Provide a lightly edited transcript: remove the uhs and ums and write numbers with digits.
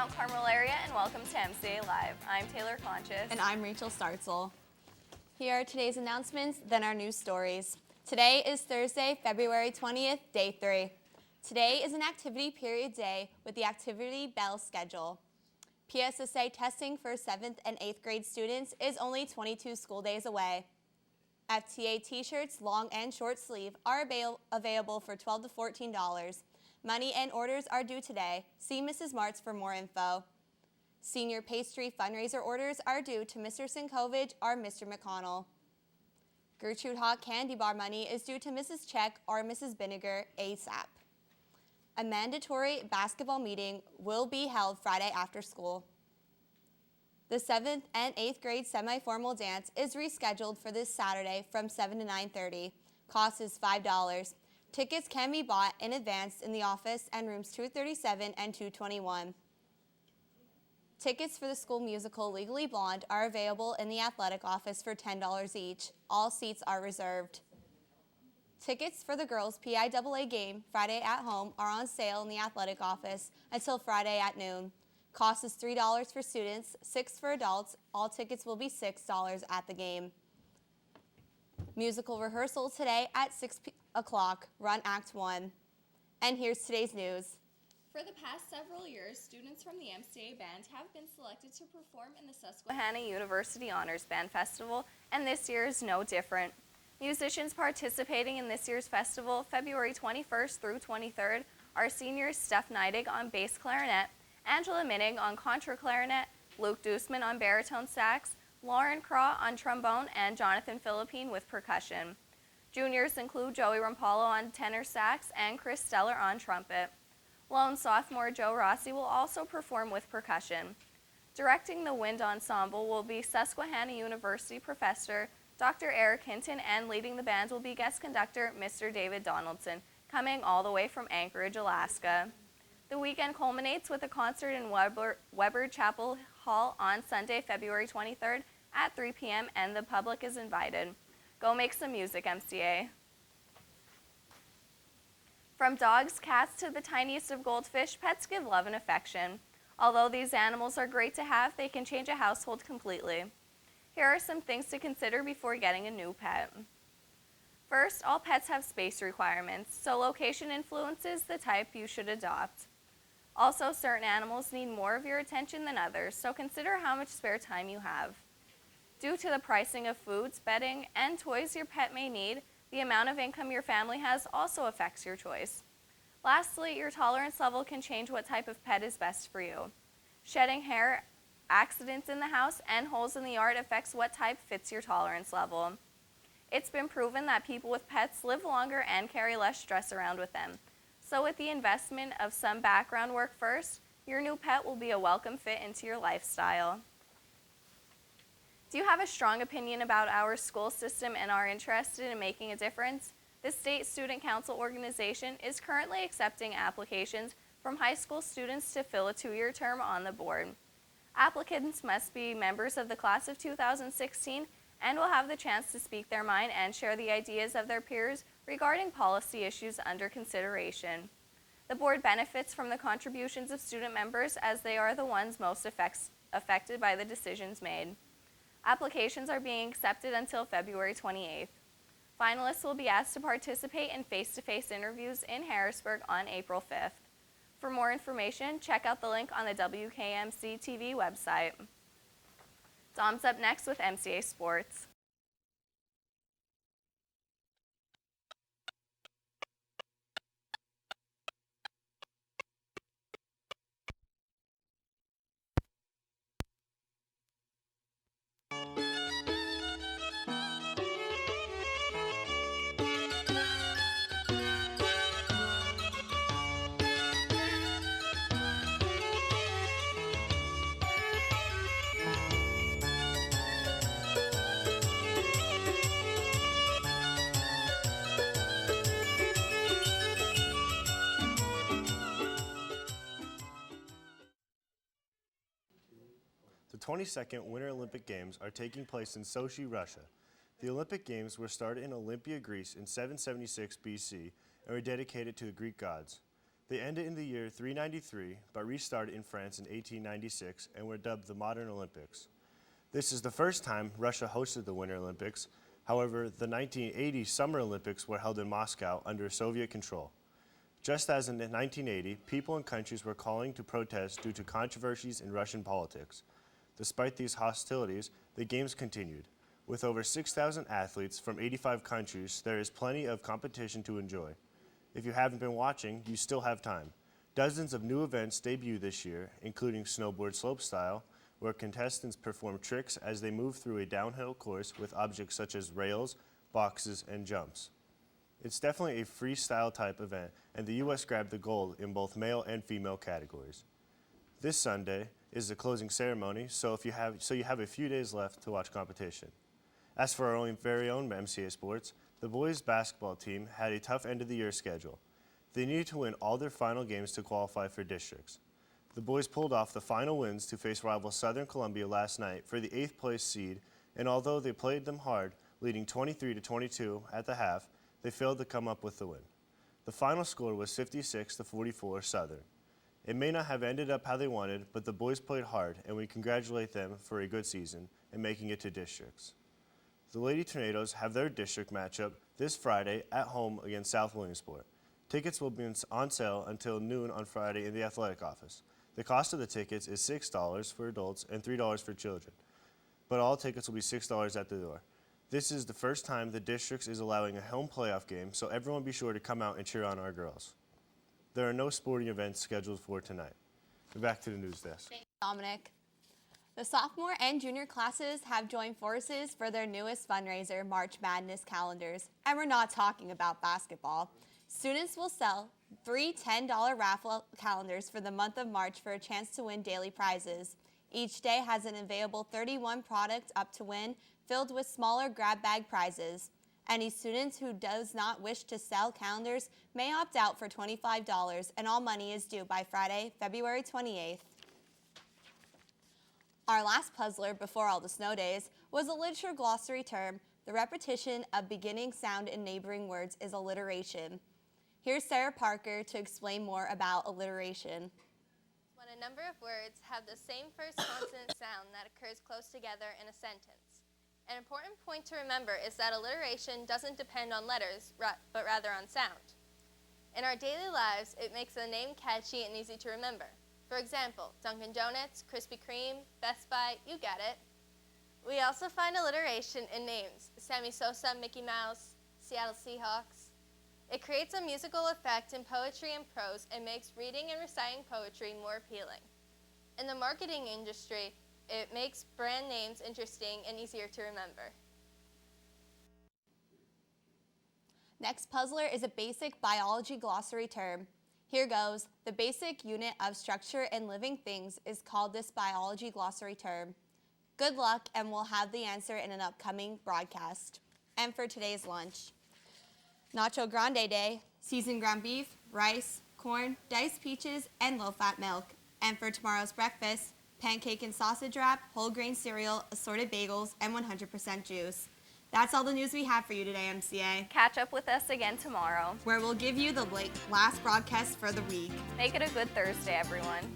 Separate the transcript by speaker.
Speaker 1: Mount Carmel area, and welcome to MCA Live. I'm Taylor Conchis.
Speaker 2: And I'm Rachel Startzel. Here are today's announcements, then our news stories. Today is Thursday, February 20th, day 3. Today is an activity period day with the activity bell schedule. PSSA testing for 7th and 8th grade students is only 22 school days away. FTA t-shirts, long and short sleeve, are available for $12 to $14. Money and orders are due today. See Mrs. Martz for more info. Senior pastry fundraiser orders are due to Mr. Sinkovich or Mr. McConnell. Gertrude Hawk candy bar money is due to Mrs. Check or Mrs. Binniger ASAP. A mandatory basketball meeting will be held Friday after school. The 7th and 8th grade semi-formal dance is rescheduled for this Saturday from 7 to 9:30. Cost is $5. Tickets can be bought in advance in the office and rooms 237 and 221. Tickets for the school musical Legally Blonde are available in the athletic office for $10 each. All seats are reserved. Tickets for the girls' PIAA game Friday at home are on sale in the athletic office until Friday at noon. Cost is $3 for students, $6 for adults. All tickets will be $6 at the game. Musical rehearsal today at 6 o'clock, run Act 1. And here's today's news.
Speaker 3: For the past several years, students from the MCA band have been selected to perform in the Susquehanna
Speaker 1: University Honors Band Festival, and this year is no different. Musicians participating in this year's festival, February 21st through 23rd, are seniors Steph Neidig on bass clarinet, Angela Minnig on contra clarinet, Luke Dusman on baritone sax, Lauren Craw on trombone, and Jonathan Philippine with percussion. Juniors include Joey Rampalo on tenor sax and Chris Steller on trumpet. Lone sophomore Joe Rossi will also perform with percussion. Directing the wind ensemble will be Susquehanna University professor Dr. Eric Hinton, and leading the band will be guest conductor Mr. David Donaldson, coming all the way from Anchorage, Alaska. The weekend culminates with a concert in Weber Chapel Hall on Sunday, February 23rd at 3 p.m. and the public is invited. Go make some music, MCA. From dogs, cats, to the tiniest of goldfish, pets give love and affection. Although these animals are great to have, they can change a household completely. Here are some things to consider before getting a new pet. First, all pets have space requirements, so location influences the type you should adopt. Also, certain animals need more of your attention than others, so consider how much spare time you have. Due to the pricing of foods, bedding, and toys your pet may need, the amount of income your family has also affects your choice. Lastly, your tolerance level can change what type of pet is best for you. Shedding hair, accidents in the house, and holes in the yard affects what type fits your tolerance level. It's been proven that people with pets live longer and carry less stress around with them. So with the investment of some background work first, your new pet will be a welcome fit into your lifestyle. Do you have a strong opinion about our school system and are interested in making a difference? The State Student Council organization is currently accepting applications from high school students to fill a 2-year term on the board. Applicants must be members of the class of 2016 and will have the chance to speak their mind and share the ideas of their peers regarding policy issues under consideration. The board benefits from the contributions of student members as they are the ones most affected by the decisions made. Applications are being accepted until February 28th. Finalists will be asked to participate in face-to-face interviews in Harrisburg on April 5th. For more information, check out the link on the WKMCTV website. Dom's up next with MCA Sports.
Speaker 4: The 22nd Winter Olympic Games are taking place in Sochi, Russia. The Olympic Games were started in Olympia, Greece in 776 BC and were dedicated to the Greek gods. They ended in the year 393, but restarted in France in 1896 and were dubbed the Modern Olympics. This is the first time Russia hosted the Winter Olympics. However, the 1980 Summer Olympics were held in Moscow under Soviet control. Just as in 1980, people and countries were calling to protest due to controversies in Russian politics. Despite these hostilities, the Games continued. With over 6,000 athletes from 85 countries, there is plenty of competition to enjoy. If you haven't been watching, you still have time. Dozens of new events debut this year, including snowboard slopestyle, where contestants perform tricks as they move through a downhill course with objects such as rails, boxes, and jumps. It's definitely a freestyle type event, and the U.S. grabbed the gold in both male and female categories. This Sunday is the closing ceremony, so you have a few days left to watch competition. As for our very own MCA sports, the boys basketball team had a tough end of the year schedule. They needed to win all their final games to qualify for districts. The boys pulled off the final wins to face rival Southern Columbia last night for the 8th place seed, and although they played them hard, leading 23-22 at the half, they failed to come up with the win. The final score was 56-44 Southern. It may not have ended up how they wanted, but the boys played hard, and we congratulate them for a good season and making it to districts. The Lady Tornadoes have their district matchup this Friday at home against South Williamsport. Tickets will be on sale until noon on Friday in the athletic office. The cost of the tickets is $6 for adults and $3 for children, but all tickets will be $6 at the door. This is the first time the districts is allowing a home playoff game, so everyone be sure to come out and cheer on our girls. There are no sporting events scheduled for tonight. Back to the news desk.
Speaker 2: Thanks, Dominic. The sophomore and junior classes have joined forces for their newest fundraiser, March Madness calendars, and we're not talking about basketball. Students will sell 3 $10 raffle calendars for the month of March for a chance to win daily prizes. Each day has an available 31 products up to win, filled with smaller grab bag prizes. Any students who does not wish to sell calendars may opt out for $25, and all money is due by Friday, February 28th. Our last puzzler before all the snow days was a literature glossary term. The repetition of beginning sound in neighboring words is alliteration. Here's Sarah Parker to explain more about alliteration.
Speaker 5: When a number of words have the same first consonant sound that occurs close together in a sentence. An important point to remember is that alliteration doesn't depend on letters, but rather on sound. In our daily lives, it makes a name catchy and easy to remember. For example, Dunkin' Donuts, Krispy Kreme, Best Buy, you get it. We also find alliteration in names, Sammy Sosa, Mickey Mouse, Seattle Seahawks. It creates a musical effect in poetry and prose and makes reading and reciting poetry more appealing. In the marketing industry, it makes brand names interesting and easier to remember.
Speaker 2: Next puzzler is a basic biology glossary term. Here goes. The basic unit of structure in living things is called this biology glossary term. Good luck, and we'll have the answer in an upcoming broadcast. And for today's lunch, Nacho Grande Day, seasoned ground beef, rice, corn, diced peaches, and low-fat milk. And for tomorrow's breakfast, pancake and sausage wrap, whole grain cereal, assorted bagels, and 100% juice. That's all the news we have for you today, MCA,
Speaker 1: Catch up with us again tomorrow.
Speaker 2: where we'll give you the last broadcast for the week.
Speaker 1: Make it a good Thursday, everyone.